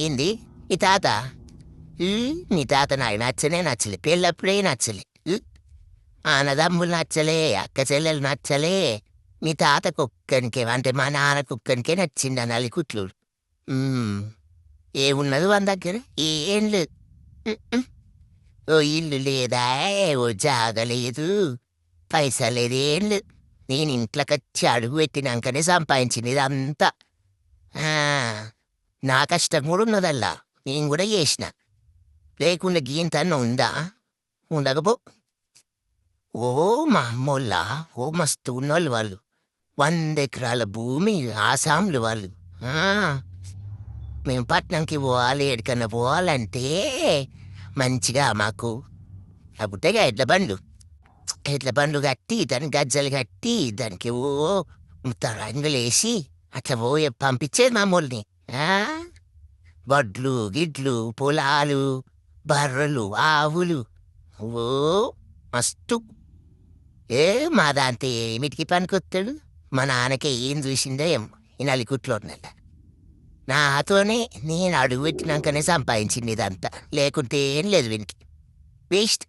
ఏంది ఈ తాత నీ తాత నాకు నచ్చనే నచ్చలే పెళ్ళప్పుడే నచ్చలే అన్నదమ్ములు నచ్చలే అక్క చెల్లెలు నచ్చలే మీ తాత కుక్కనికే అంటే మా నాన్న కుక్కనికే నచ్చింది ఆ నలికుట్లు ఏమున్నది మన దగ్గర ఏం లేదు ఓ ఇల్లు లేదా ఓ జాగ లేదు పైసా లేదు ఏం లేదు నేను ఇంట్లోకొచ్చి అడుగు పెట్టినాకనే సంపాదించింది ఇదంతా నా కష్టం కూడా ఉన్నదల్లా నేను కూడా చేసిన లేకుండా గీంతన్న ఉందా ఉండకపో ఓ మా అమ్మోళ్ళ ఓ మస్తు ఉన్నోళ్ళు వాళ్ళు 100 ఎకరాల భూమి ఆసాంలు వాళ్ళు మేము పట్నంకి పోవాలి ఎక్కడికన్నా పోవాలంటే మంచిగా మాకు అప్పుడేగా ఎడ్ల బండ్లు కట్టి దానికి గజ్జలు కట్టి దానికి ఓ రంగులు వేసి అట్లా పోయి పంపించేది మామూలుని వడ్లు గిడ్లు పొలాలు బర్రెలు ఆవులు ఓ మస్తు మా దాంతో ఏమిటికి పనికొస్తాడు మా నాన్నకే ఏం చూసిందో ఏం ఈ నలికుట్లో ఉన్నట నాతోనే నేను అడుగు పెట్టినాకనే సంపాదించింది ఇదంతా లేకుంటే ఏం లేదు వీనికి వేస్ట్